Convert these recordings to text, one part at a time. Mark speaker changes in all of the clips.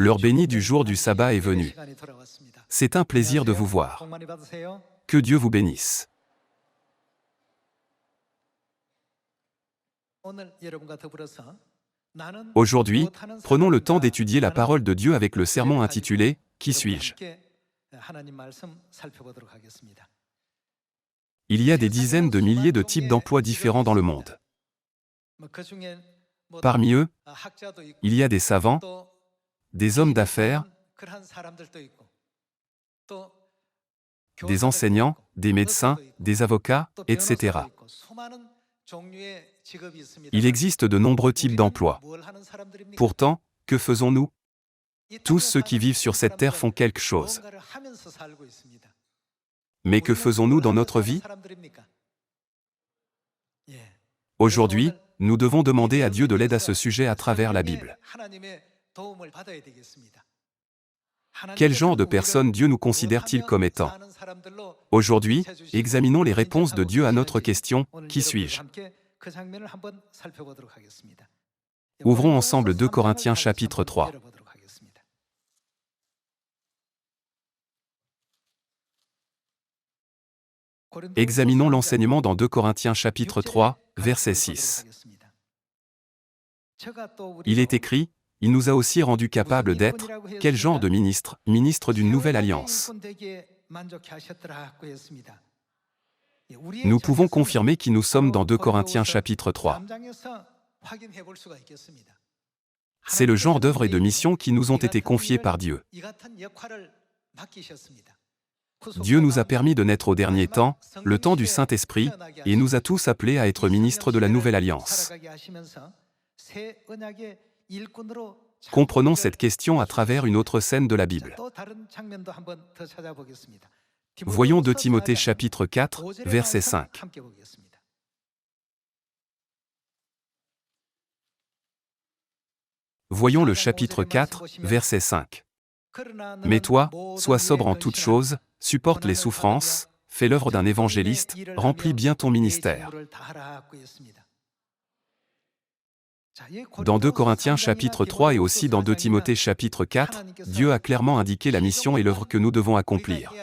Speaker 1: L'heure bénie du jour du sabbat est venue. C'est un plaisir de vous voir. Que Dieu vous bénisse. Aujourd'hui, prenons le temps d'étudier la parole de Dieu avec le sermon intitulé « Qui suis-je » Il y a des dizaines de milliers de types d'emplois différents dans le monde. Parmi eux, il y a des savants, des hommes d'affaires, des enseignants, des médecins, des avocats, etc. Il existe de nombreux types d'emplois. Pourtant, que faisons-nous? Tous ceux qui vivent sur cette terre font quelque chose. Mais que faisons-nous dans notre vie? Aujourd'hui, nous devons demander à Dieu de l'aide à ce sujet à travers la Bible. Quel genre de personnes Dieu nous considère-t-il comme étant? Aujourd'hui, examinons les réponses de Dieu à notre question « Qui suis-je » Ouvrons ensemble 2 Corinthiens chapitre 3. Examinons l'enseignement dans 2 Corinthiens chapitre 3, verset 6. Il est écrit, « Il nous a aussi rendus capables d'être, quel genre de ministres, ministres d'une nouvelle alliance ?» Nous pouvons confirmer qui nous sommes dans 2 Corinthiens chapitre 3. C'est le genre d'œuvre et de mission qui nous ont été confiés par Dieu. Dieu nous a permis de naître au dernier temps, le temps du Saint-Esprit, et nous a tous appelés à être ministres de la Nouvelle Alliance. Comprenons cette question à travers une autre scène de la Bible. Voyons 2 Timothée chapitre 4, verset 5. Voyons le chapitre 4, verset 5. « Mais toi, sois sobre en toutes choses, supporte les souffrances, fais l'œuvre d'un évangéliste, remplis bien ton ministère. » Dans 2 Corinthiens chapitre 3 et aussi dans 2 Timothée chapitre 4, Dieu a clairement indiqué la mission et l'œuvre que nous devons accomplir.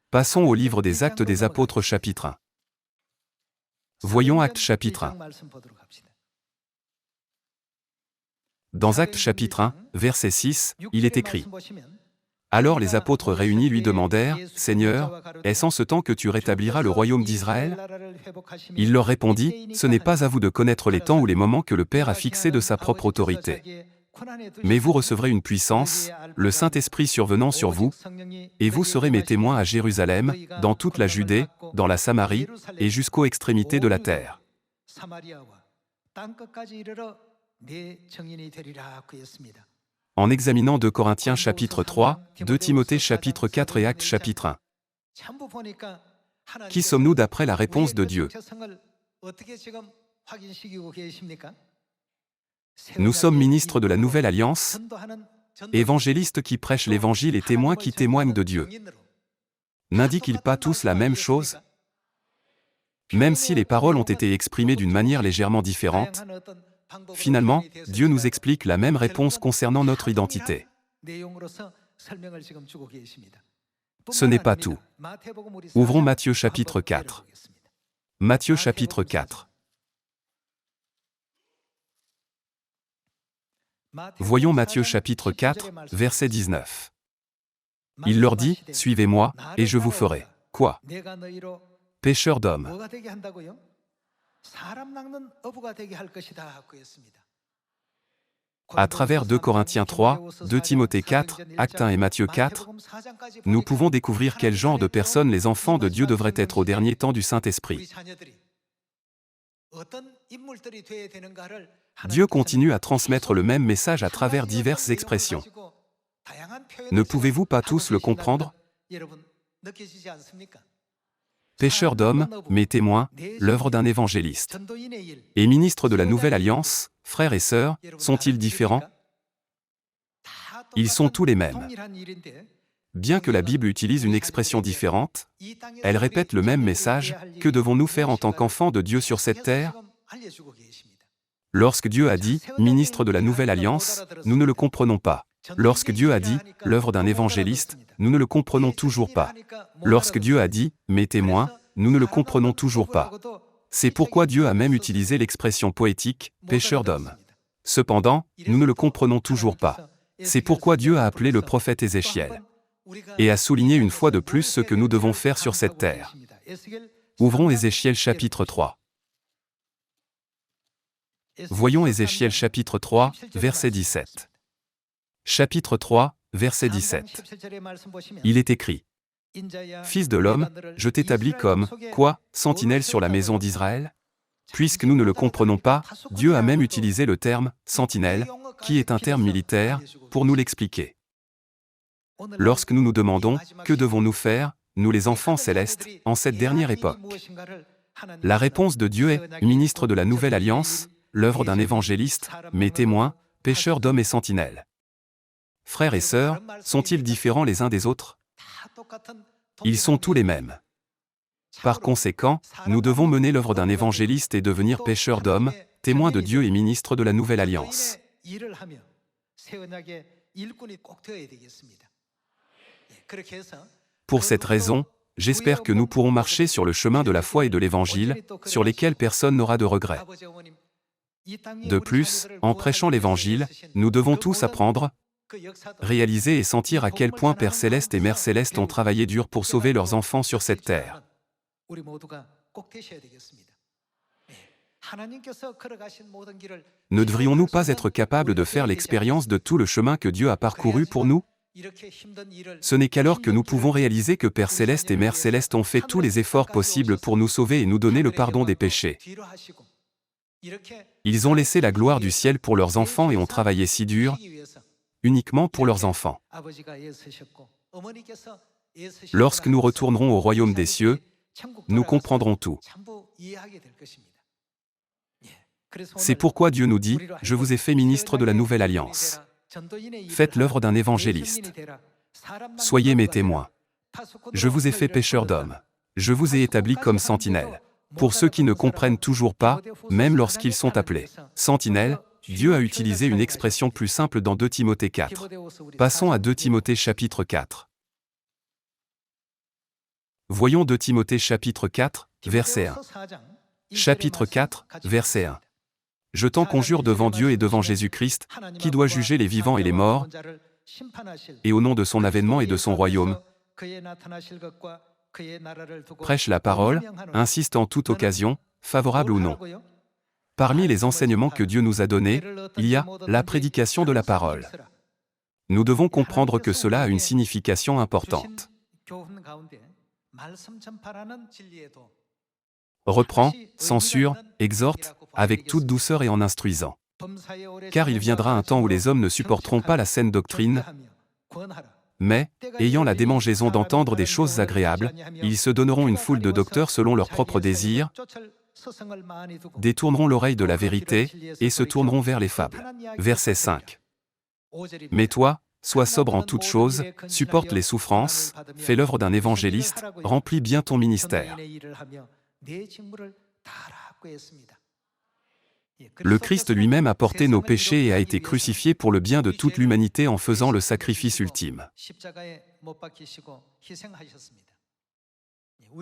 Speaker 1: Passons au livre des Actes des Apôtres chapitre 1. Voyons Actes chapitre 1. Dans Actes chapitre 1, verset 6, il est écrit « Alors les apôtres réunis lui demandèrent, « Seigneur, est-ce en ce temps que tu rétabliras le royaume d'Israël » Il leur répondit, « Ce n'est pas à vous de connaître les temps ou les moments que le Père a fixés de sa propre autorité. Mais vous recevrez une puissance, le Saint-Esprit survenant sur vous, et vous serez mes témoins à Jérusalem, dans toute la Judée, dans la Samarie, et jusqu'aux extrémités de la terre. » En examinant 2 Corinthiens chapitre 3, 2 Timothée chapitre 4 et Actes chapitre 1. Qui sommes-nous d'après la réponse de Dieu? Nous sommes ministres de la Nouvelle Alliance, évangélistes qui prêchent l'Évangile et témoins qui témoignent de Dieu. N'indiquent-ils pas tous la même chose? Même si les paroles ont été exprimées d'une manière légèrement différente, finalement, Dieu nous explique la même réponse concernant notre identité. Ce n'est pas tout. Ouvrons Matthieu chapitre 4. Matthieu chapitre 4. Voyons Matthieu chapitre 4, verset 19. Il leur dit, « Suivez-moi, et je vous ferai, quoi? Pêcheurs d'hommes. » À travers 2 Corinthiens 3, 2 Timothée 4, Actes 1 et Matthieu 4, nous pouvons découvrir quel genre de personnes les enfants de Dieu devraient être au dernier temps du Saint-Esprit. Dieu continue à transmettre le même message à travers diverses expressions. Ne pouvez-vous pas tous le comprendre? Pêcheurs d'hommes, mes témoins, l'œuvre d'un évangéliste. Et ministres de la Nouvelle Alliance, frères et sœurs, sont-ils différents? Ils sont tous les mêmes. Bien que la Bible utilise une expression différente, elle répète le même message. Que devons-nous faire en tant qu'enfants de Dieu sur cette terre? Lorsque Dieu a dit « ministre de la Nouvelle Alliance », nous ne le comprenons pas. Lorsque Dieu a dit « l'œuvre d'un évangéliste », nous ne le comprenons toujours pas. Lorsque Dieu a dit « mes témoins », nous ne le comprenons toujours pas. C'est pourquoi Dieu a même utilisé l'expression poétique « pécheur d'hommes ». Cependant, nous ne le comprenons toujours pas. C'est pourquoi Dieu a appelé le prophète Ézéchiel et a souligné une fois de plus ce que nous devons faire sur cette terre. Ouvrons Ézéchiel chapitre 3. Voyons Ézéchiel chapitre 3, verset 17. Chapitre 3, verset 17. Il est écrit: Fils de l'homme, je t'établis comme, quoi, sentinelle sur la maison d'Israël? Puisque nous ne le comprenons pas, Dieu a même utilisé le terme « sentinelle », qui est un terme militaire, pour nous l'expliquer. Lorsque nous nous demandons « que devons-nous faire, nous les enfants célestes, en cette dernière époque ?» La réponse de Dieu est « ministre de la Nouvelle Alliance, l'œuvre d'un évangéliste, mes témoins, pécheurs d'hommes et sentinelles. » Frères et sœurs, sont-ils différents les uns des autres? Ils sont tous les mêmes. Par conséquent, nous devons mener l'œuvre d'un évangéliste et devenir pécheurs d'hommes, témoins de Dieu et ministres de la Nouvelle Alliance. Pour cette raison, j'espère que nous pourrons marcher sur le chemin de la foi et de l'Évangile, sur lesquels personne n'aura de regrets. De plus, en prêchant l'Évangile, nous devons tous apprendre, réaliser et sentir à quel point Père Céleste et Mère Céleste ont travaillé dur pour sauver leurs enfants sur cette terre. Ne devrions-nous pas être capables de faire l'expérience de tout le chemin que Dieu a parcouru pour nous? Ce n'est qu'alors que nous pouvons réaliser que Père Céleste et Mère Céleste ont fait tous les efforts possibles pour nous sauver et nous donner le pardon des péchés. Ils ont laissé la gloire du ciel pour leurs enfants et ont travaillé si dur, uniquement pour leurs enfants. Lorsque nous retournerons au royaume des cieux, nous comprendrons tout. C'est pourquoi Dieu nous dit « Je vous ai fait ministre de la Nouvelle Alliance. Faites l'œuvre d'un évangéliste. Soyez mes témoins. Je vous ai fait pécheur d'hommes. Je vous ai établi comme sentinelle. » Pour ceux qui ne comprennent toujours pas, même lorsqu'ils sont appelés sentinelles, Dieu a utilisé une expression plus simple dans 2 Timothée 4. Passons à 2 Timothée chapitre 4. Voyons 2 Timothée chapitre 4, verset 1. Chapitre 4, verset 1. Je t'en conjure devant Dieu et devant Jésus-Christ, qui doit juger les vivants et les morts, et au nom de son avènement et de son royaume, prêche la parole, insiste en toute occasion, favorable ou non. Parmi les enseignements que Dieu nous a donnés, il y a la prédication de la parole. Nous devons comprendre que cela a une signification importante. Reprend, censure, exhorte, avec toute douceur et en instruisant. Car il viendra un temps où les hommes ne supporteront pas la saine doctrine, mais, ayant la démangeaison d'entendre des choses agréables, ils se donneront une foule de docteurs selon leurs propres désirs, détourneront l'oreille de la vérité, et se tourneront vers les fables. Verset 5. Mais toi, sois sobre en toutes choses, supporte les souffrances, fais l'œuvre d'un évangéliste, remplis bien ton ministère. Le Christ lui-même a porté nos péchés et a été crucifié pour le bien de toute l'humanité en faisant le sacrifice ultime.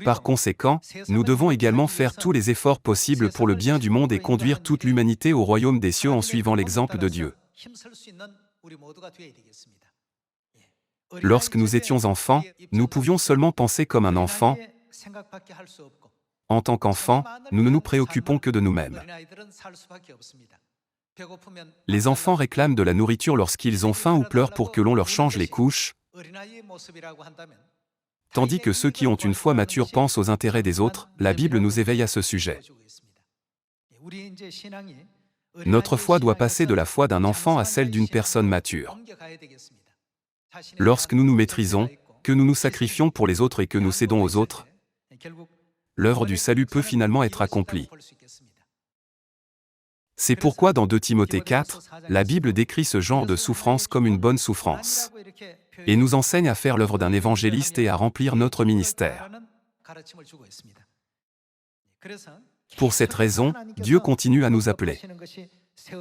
Speaker 1: Par conséquent, nous devons également faire tous les efforts possibles pour le bien du monde et conduire toute l'humanité au royaume des cieux en suivant l'exemple de Dieu. Lorsque nous étions enfants, nous pouvions seulement penser comme un enfant. En tant qu'enfants, nous ne nous préoccupons que de nous-mêmes. Les enfants réclament de la nourriture lorsqu'ils ont faim ou pleurent pour que l'on leur change les couches, tandis que ceux qui ont une foi mature pensent aux intérêts des autres. La Bible nous éveille à ce sujet. Notre foi doit passer de la foi d'un enfant à celle d'une personne mature. Lorsque nous nous maîtrisons, que nous nous sacrifions pour les autres et que nous cédons aux autres, l'œuvre du salut peut finalement être accomplie. C'est pourquoi dans 2 Timothée 4, la Bible décrit ce genre de souffrance comme une bonne souffrance, et nous enseigne à faire l'œuvre d'un évangéliste et à remplir notre ministère. Pour cette raison, Dieu continue à nous appeler.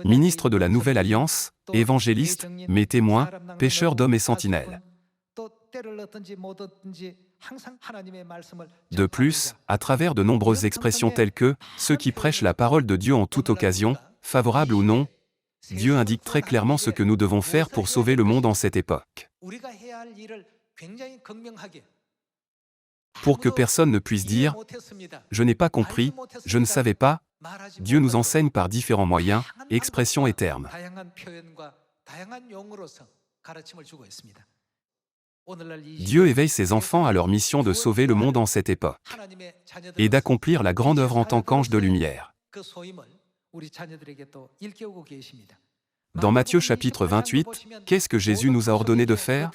Speaker 1: ministre de la Nouvelle Alliance, évangéliste, mes témoins, pêcheurs d'hommes et sentinelles. De plus, à travers de nombreuses expressions telles que « ceux qui prêchent la parole de Dieu en toute occasion, favorable ou non », Dieu indique très clairement ce que nous devons faire pour sauver le monde en cette époque. Pour que personne ne puisse dire « je n'ai pas compris, je ne savais pas », Dieu nous enseigne par différents moyens, expressions et termes. Dieu éveille ses enfants à leur mission de sauver le monde en cette époque et d'accomplir la grande œuvre en tant qu'ange de lumière. Dans Matthieu chapitre 28, qu'est-ce que Jésus nous a ordonné de faire?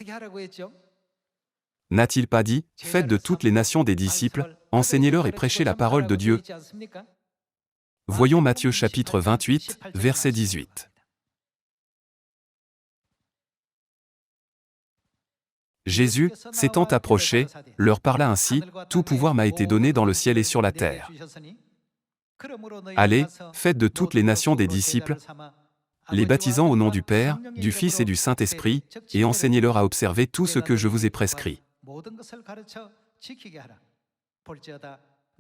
Speaker 1: N'a-t-il pas dit « Faites de toutes les nations des disciples, enseignez-leur et prêchez la parole de Dieu » ? Voyons Matthieu chapitre 28, verset 18. Jésus, s'étant approché, leur parla ainsi, « Tout pouvoir m'a été donné dans le ciel et sur la terre. Allez, faites de toutes les nations des disciples, les baptisant au nom du Père, du Fils et du Saint-Esprit, et enseignez-leur à observer tout ce que je vous ai prescrit.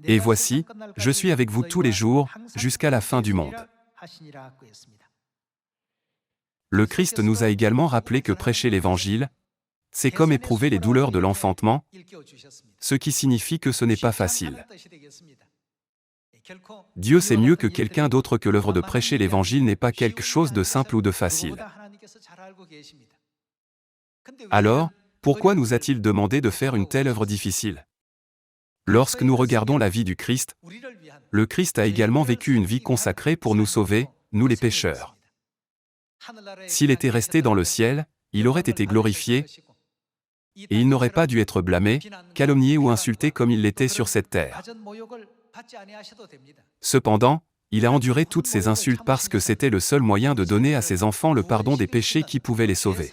Speaker 1: Et voici, je suis avec vous tous les jours, jusqu'à la fin du monde. » Le Christ nous a également rappelé que prêcher l'Évangile, c'est comme éprouver les douleurs de l'enfantement, ce qui signifie que ce n'est pas facile. Dieu sait mieux que quelqu'un d'autre que l'œuvre de prêcher l'Évangile n'est pas quelque chose de simple ou de facile. Alors, pourquoi nous a-t-il demandé de faire une telle œuvre difficile? Lorsque nous regardons la vie du Christ, le Christ a également vécu une vie consacrée pour nous sauver, nous les pécheurs. S'il était resté dans le ciel, il aurait été glorifié, et il n'aurait pas dû être blâmé, calomnié ou insulté comme il l'était sur cette terre. Cependant, il a enduré toutes ces insultes parce que c'était le seul moyen de donner à ses enfants le pardon des péchés qui pouvaient les sauver.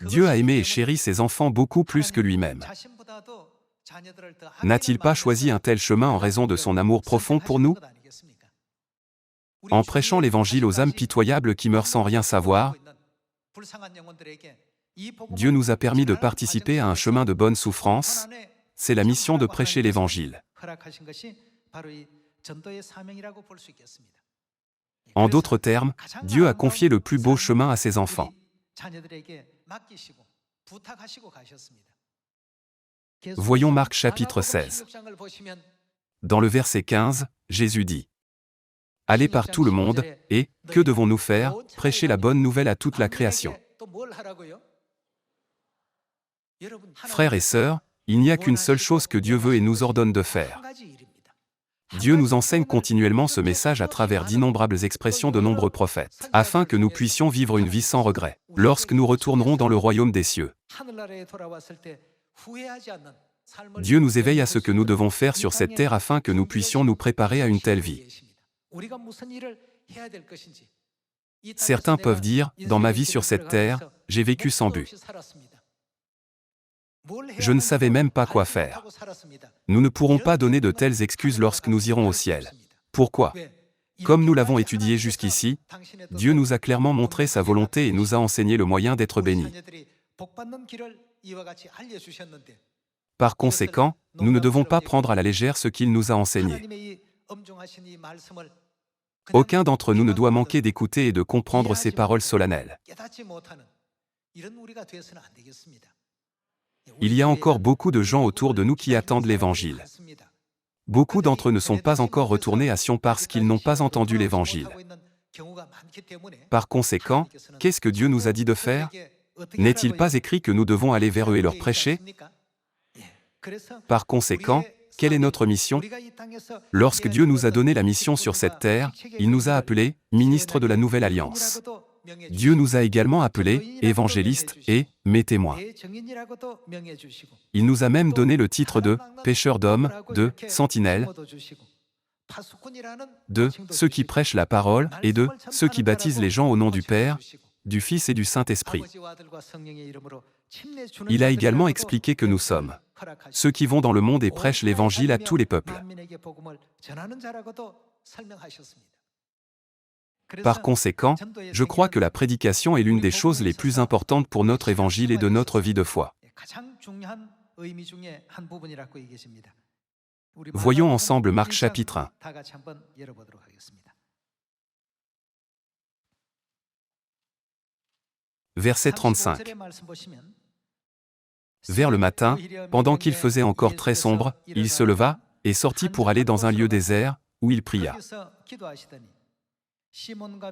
Speaker 1: Dieu a aimé et chéri ses enfants beaucoup plus que lui-même. N'a-t-il pas choisi un tel chemin en raison de son amour profond pour nous? En prêchant l'Évangile aux âmes pitoyables qui meurent sans rien savoir, Dieu nous a permis de participer à un chemin de bonne souffrance, c'est la mission de prêcher l'Évangile. En d'autres termes, Dieu a confié le plus beau chemin à ses enfants. Voyons Marc chapitre 16. Dans le verset 15, Jésus dit « Allez par tout le monde, et, que devons-nous faire? Prêcher la bonne nouvelle à toute la création. » Frères et sœurs, il n'y a qu'une seule chose que Dieu veut et nous ordonne de faire. Dieu nous enseigne continuellement ce message à travers d'innombrables expressions de nombreux prophètes, afin que nous puissions vivre une vie sans regret, lorsque nous retournerons dans le royaume des cieux. Dieu nous éveille à ce que nous devons faire sur cette terre afin que nous puissions nous préparer à une telle vie. Certains peuvent dire, dans ma vie sur cette terre, j'ai vécu sans but. Je ne savais même pas quoi faire. Nous ne pourrons pas donner de telles excuses lorsque nous irons au ciel. Pourquoi? Comme nous l'avons étudié jusqu'ici, Dieu nous a clairement montré sa volonté et nous a enseigné le moyen d'être bénis. Par conséquent, nous ne devons pas prendre à la légère ce qu'il nous a enseigné. Aucun d'entre nous ne doit manquer d'écouter et de comprendre ces paroles solennelles. Il y a encore beaucoup de gens autour de nous qui attendent l'Évangile. Beaucoup d'entre eux ne sont pas encore retournés à Sion parce qu'ils n'ont pas entendu l'Évangile. Par conséquent, qu'est-ce que Dieu nous a dit de faire? N'est-il pas écrit que nous devons aller vers eux et leur prêcher? Par conséquent, quelle est notre mission? Lorsque Dieu nous a donné la mission sur cette terre, il nous a appelés ministres de la Nouvelle Alliance. Dieu nous a également appelés évangélistes et mes témoins. Il nous a même donné le titre de pêcheurs d'hommes, de sentinelles, de ceux qui prêchent la parole et de ceux qui baptisent les gens au nom du Père, du Fils et du Saint-Esprit. Il a également expliqué que nous sommes ceux qui vont dans le monde et prêchent l'Évangile à tous les peuples. Par conséquent, je crois que la prédication est l'une des choses les plus importantes pour notre évangile et de notre vie de foi. Voyons ensemble Marc chapitre 1. Verset 35. Vers le matin, pendant qu'il faisait encore très sombre, il se leva, et sortit pour aller dans un lieu désert, où il pria.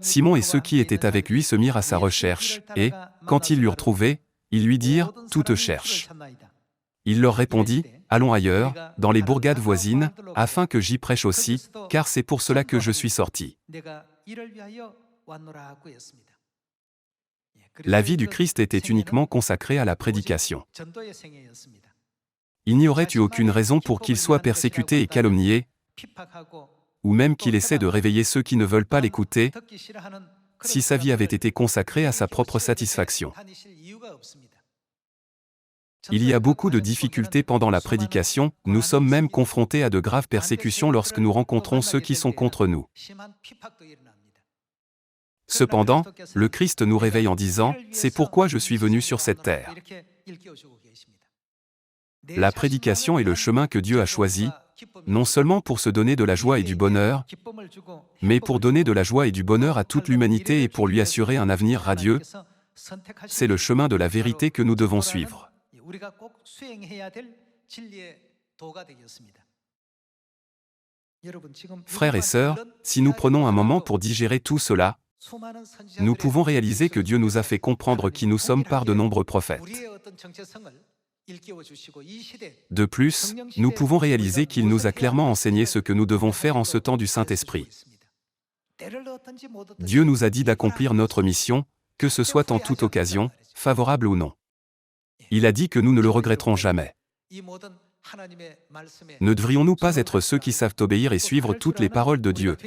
Speaker 1: Simon et ceux qui étaient avec lui se mirent à sa recherche, et, quand ils l'eurent trouvé, ils lui dirent, « Tout te cherche. » Il leur répondit, « Allons ailleurs, dans les bourgades voisines, afin que j'y prêche aussi, car c'est pour cela que je suis sorti. » La vie du Christ était uniquement consacrée à la prédication. Il n'y aurait eu aucune raison pour qu'il soit persécuté et calomnié, ou même qu'il essaie de réveiller ceux qui ne veulent pas l'écouter, si sa vie avait été consacrée à sa propre satisfaction. Il y a beaucoup de difficultés pendant la prédication, nous sommes même confrontés à de graves persécutions lorsque nous rencontrons ceux qui sont contre nous. Cependant, le Christ nous réveille en disant, « C'est pourquoi je suis venu sur cette terre. » La prédication est le chemin que Dieu a choisi, non seulement pour se donner de la joie et du bonheur, mais pour donner de la joie et du bonheur à toute l'humanité et pour lui assurer un avenir radieux. C'est le chemin de la vérité que nous devons suivre. Frères et sœurs, si nous prenons un moment pour digérer tout cela, nous pouvons réaliser que Dieu nous a fait comprendre qui nous sommes par de nombreux prophètes. De plus, nous pouvons réaliser qu'il nous a clairement enseigné ce que nous devons faire en ce temps du Saint-Esprit. Dieu nous a dit d'accomplir notre mission, que ce soit en toute occasion, favorable ou non. Il a dit que nous ne le regretterons jamais. Ne devrions-nous pas être ceux qui savent obéir et suivre toutes les paroles de Dieu?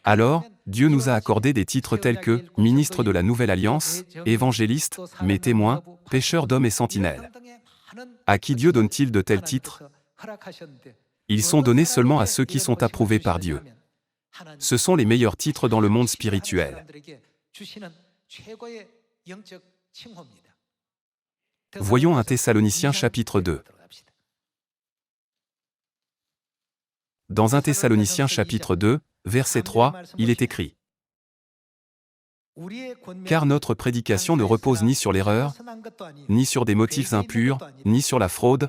Speaker 1: Alors, Dieu nous a accordé des titres tels que « ministre de la Nouvelle Alliance »,« évangéliste »,« mes témoins »,« pécheurs d'hommes et sentinelles ». À qui Dieu donne-t-il de tels titres? Ils sont donnés seulement à ceux qui sont approuvés par Dieu. Ce sont les meilleurs titres dans le monde spirituel. Voyons 1 Thessaloniciens chapitre 2. Dans 1 Thessaloniciens chapitre 2, verset 3, il est écrit: « Car notre prédication ne repose ni sur l'erreur, ni sur des motifs impurs, ni sur la fraude,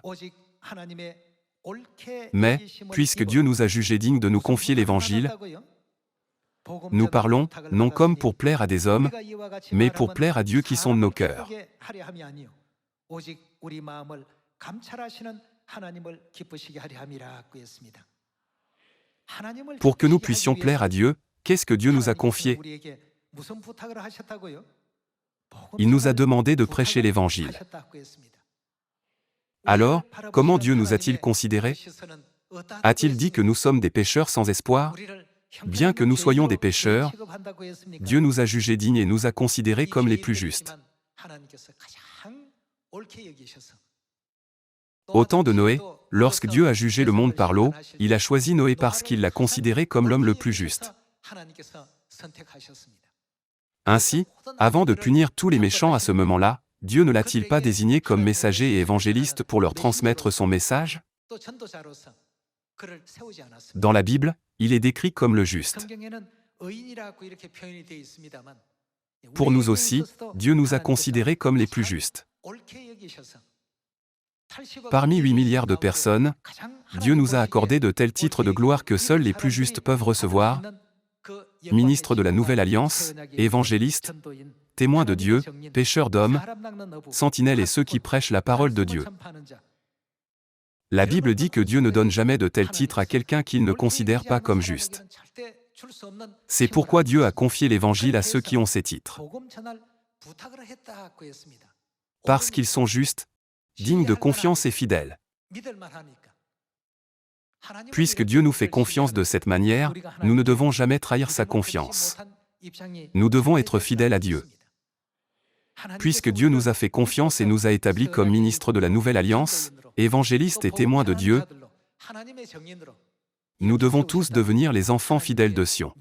Speaker 1: mais, puisque Dieu nous a jugés dignes de nous confier l'Évangile, nous parlons, non comme pour plaire à des hommes, mais pour plaire à Dieu qui sonde nos cœurs. » Pour que nous puissions plaire à Dieu, qu'est-ce que Dieu nous a confié? Il nous a demandé de prêcher l'Évangile. Alors, comment Dieu nous a-t-il considérés? A-t-il dit que nous sommes des pécheurs sans espoir? Bien que nous soyons des pécheurs, Dieu nous a jugés dignes et nous a considérés comme les plus justes. Au temps de Noé, lorsque Dieu a jugé le monde par l'eau, il a choisi Noé parce qu'il l'a considéré comme l'homme le plus juste. Ainsi, avant de punir tous les méchants à ce moment-là, Dieu ne l'a-t-il pas désigné comme messager et évangéliste pour leur transmettre son message? Dans la Bible, il est décrit comme le juste. Pour nous aussi, Dieu nous a considérés comme les plus justes. Parmi 8 milliards de personnes, Dieu nous a accordé de tels titres de gloire que seuls les plus justes peuvent recevoir: ministre de la Nouvelle Alliance, évangéliste, témoin de Dieu, pécheur d'hommes, sentinelle et ceux qui prêchent la parole de Dieu. La Bible dit que Dieu ne donne jamais de tels titres à quelqu'un qu'il ne considère pas comme juste. C'est pourquoi Dieu a confié l'Évangile à ceux qui ont ces titres. Parce qu'ils sont justes, dignes de confiance et fidèles. Puisque Dieu nous fait confiance de cette manière, nous ne devons jamais trahir sa confiance. Nous devons être fidèles à Dieu. Puisque Dieu nous a fait confiance et nous a établis comme ministres de la Nouvelle Alliance, évangélistes et témoins de Dieu, Nous devons tous devenir les enfants fidèles de Sion.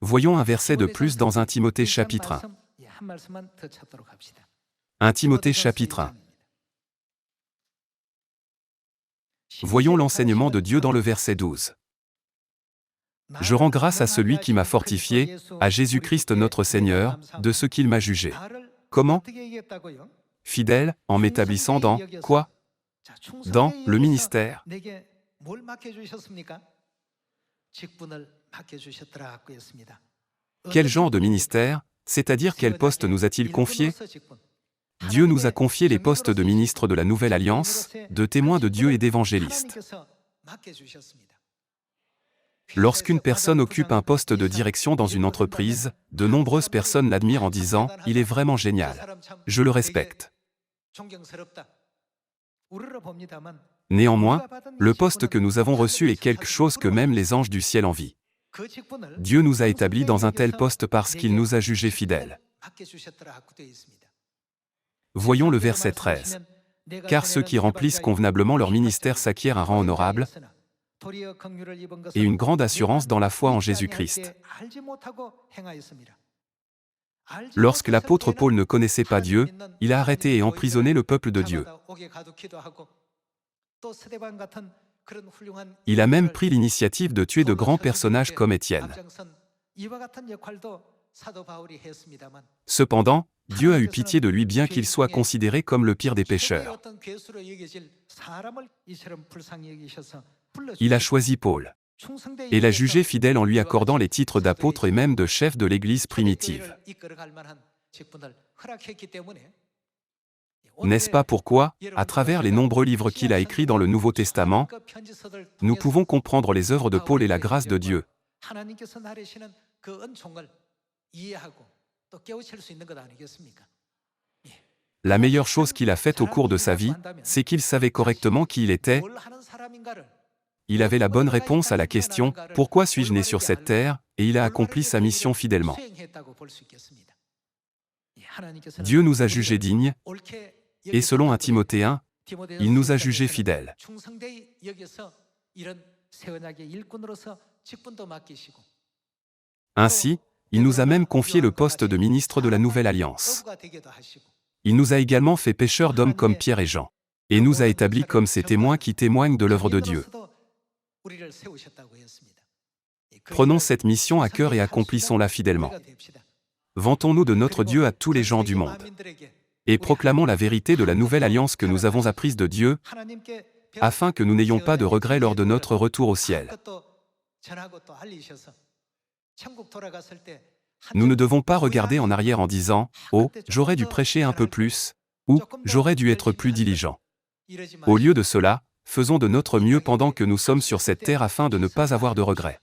Speaker 1: Voyons un verset de plus dans 1 Timothée chapitre 1. 1 Timothée chapitre 1. Voyons l'enseignement de Dieu dans le verset 12. Je rends grâce à celui qui m'a fortifié, à Jésus-Christ notre Seigneur, de ce qu'il m'a jugé. Comment? Fidèle, en m'établissant dans, quoi? Dans le ministère. Quel genre de ministère, c'est-à-dire quel poste nous a-t-il confié? Dieu nous a confié les postes de ministres de la Nouvelle Alliance, de témoins de Dieu et d'évangélistes. Lorsqu'une personne occupe un poste de direction dans une entreprise, de nombreuses personnes l'admirent en disant « Il est vraiment génial. Je le respecte. » Néanmoins, le poste que nous avons reçu est quelque chose que même les anges du ciel envient. Dieu nous a établis dans un tel poste parce qu'il nous a jugés fidèles. Voyons le verset 13. Car ceux qui remplissent convenablement leur ministère s'acquièrent un rang honorable et une grande assurance dans la foi en Jésus-Christ. Lorsque l'apôtre Paul ne connaissait pas Dieu, il a arrêté et emprisonné le peuple de Dieu. Il a même pris l'initiative de tuer de grands personnages comme Étienne. Cependant, Dieu a eu pitié de lui bien qu'il soit considéré comme le pire des pécheurs. Il a choisi Paul et l'a jugé fidèle en lui accordant les titres d'apôtre et même de chef de l'Église primitive. N'est-ce pas pourquoi, à travers les nombreux livres qu'il a écrits dans le Nouveau Testament, nous pouvons comprendre les œuvres de Paul et la grâce de Dieu? La meilleure chose qu'il a faite au cours de sa vie, c'est qu'il savait correctement qui il était. Il avait la bonne réponse à la question « Pourquoi suis-je né sur cette terre ?» et il a accompli sa mission fidèlement. Dieu nous a jugés dignes, et selon 1 Timothée 1, il nous a jugés fidèles. Ainsi, il nous a même confié le poste de ministre de la Nouvelle Alliance. Il nous a également fait pécheurs d'hommes comme Pierre et Jean, et nous a établis comme ces témoins qui témoignent de l'œuvre de Dieu. Prenons cette mission à cœur et accomplissons-la fidèlement. Vantons-nous de notre Dieu à tous les gens du monde. Et proclamons la vérité de la nouvelle alliance que nous avons apprise de Dieu, afin que nous n'ayons pas de regrets lors de notre retour au ciel. Nous ne devons pas regarder en arrière en disant « Oh, j'aurais dû prêcher un peu plus » ou « J'aurais dû être plus diligent ». Au lieu de cela, faisons de notre mieux pendant que nous sommes sur cette terre afin de ne pas avoir de regrets.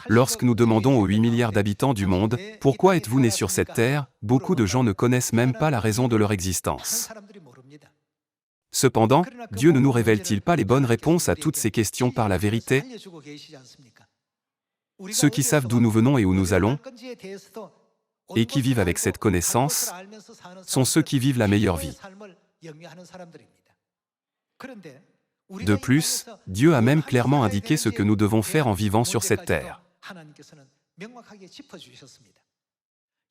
Speaker 1: Lorsque nous demandons aux 8 milliards d'habitants du monde « Pourquoi êtes-vous nés sur cette terre ?», beaucoup de gens ne connaissent même pas la raison de leur existence. Cependant, Dieu ne nous révèle-t-il pas les bonnes réponses à toutes ces questions par la vérité? Ceux qui savent d'où nous venons et où nous allons, et qui vivent avec cette connaissance, sont ceux qui vivent la meilleure vie. De plus, Dieu a même clairement indiqué ce que nous devons faire en vivant sur cette terre.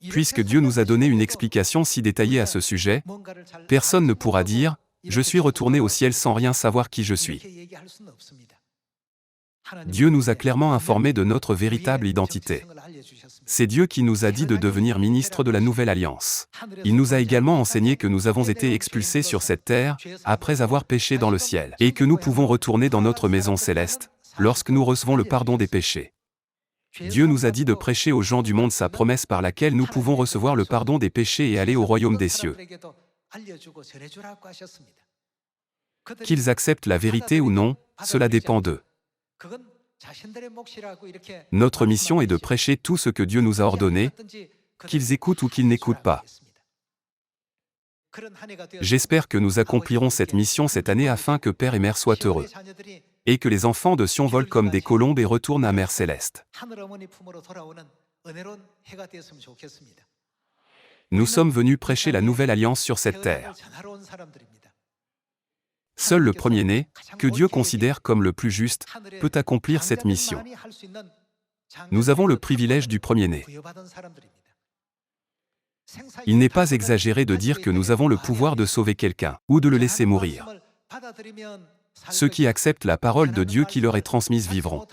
Speaker 1: Puisque Dieu nous a donné une explication si détaillée à ce sujet, personne ne pourra dire « Je suis retourné au ciel sans rien savoir qui je suis ». Dieu nous a clairement informés de notre véritable identité. C'est Dieu qui nous a dit de devenir ministres de la Nouvelle Alliance. Il nous a également enseigné que nous avons été expulsés sur cette terre, après avoir péché dans le ciel, et que nous pouvons retourner dans notre maison céleste, lorsque nous recevons le pardon des péchés. Dieu nous a dit de prêcher aux gens du monde sa promesse par laquelle nous pouvons recevoir le pardon des péchés et aller au royaume des cieux. Qu'ils acceptent la vérité ou non, cela dépend d'eux. Notre mission est de prêcher tout ce que Dieu nous a ordonné, qu'ils écoutent ou qu'ils n'écoutent pas. J'espère que nous accomplirons cette mission cette année afin que Père et Mère soient heureux, et que les enfants de Sion volent comme des colombes et retournent à Mère Céleste. Nous sommes venus prêcher la nouvelle alliance sur cette terre. Seul le premier-né, que Dieu considère comme le plus juste, peut accomplir cette mission. Nous avons le privilège du premier-né. Il n'est pas exagéré de dire que nous avons le pouvoir de sauver quelqu'un, ou de le laisser mourir. Ceux qui acceptent la parole de Dieu qui leur est transmise vivront.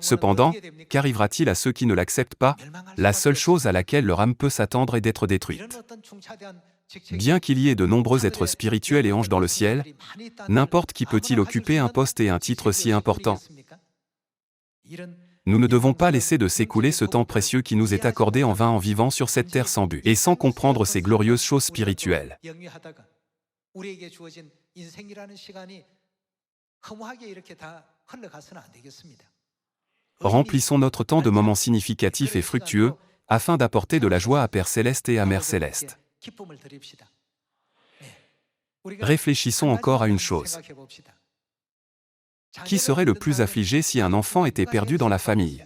Speaker 1: Cependant, qu'arrivera-t-il à ceux qui ne l'acceptent pas? La seule chose à laquelle leur âme peut s'attendre est d'être détruite. Bien qu'il y ait de nombreux êtres spirituels et anges dans le ciel, n'importe qui peut-il occuper un poste et un titre si important? Nous ne devons pas laisser de s'écouler ce temps précieux qui nous est accordé en vain en vivant sur cette terre sans but et sans comprendre ces glorieuses choses spirituelles. Remplissons notre temps de moments significatifs et fructueux, afin d'apporter de la joie à Père Céleste et à Mère Céleste. Réfléchissons encore à une chose. Qui serait le plus affligé si un enfant était perdu dans la famille?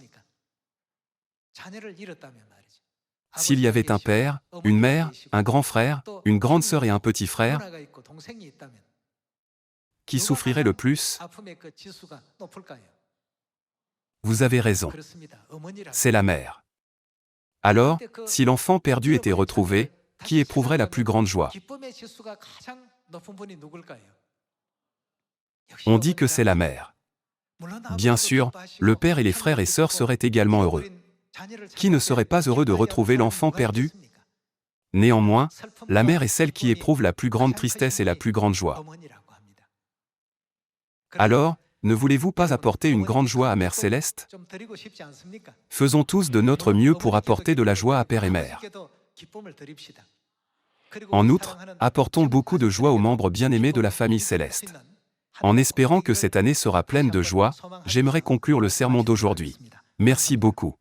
Speaker 1: S'il y avait un père, une mère, un grand frère, une grande sœur et un petit frère, qui souffrirait le plus? Vous avez raison. C'est la mère. Alors, si l'enfant perdu était retrouvé, qui éprouverait la plus grande joie? On dit que c'est la mère. Bien sûr, le père et les frères et sœurs seraient également heureux. Qui ne serait pas heureux de retrouver l'enfant perdu? Néanmoins, la mère est celle qui éprouve la plus grande tristesse et la plus grande joie. Alors, ne voulez-vous pas apporter une grande joie à Mère Céleste? Faisons tous de notre mieux pour apporter de la joie à Père et Mère. En outre, apportons beaucoup de joie aux membres bien-aimés de la famille céleste. En espérant que cette année sera pleine de joie, j'aimerais conclure le sermon d'aujourd'hui. Merci beaucoup.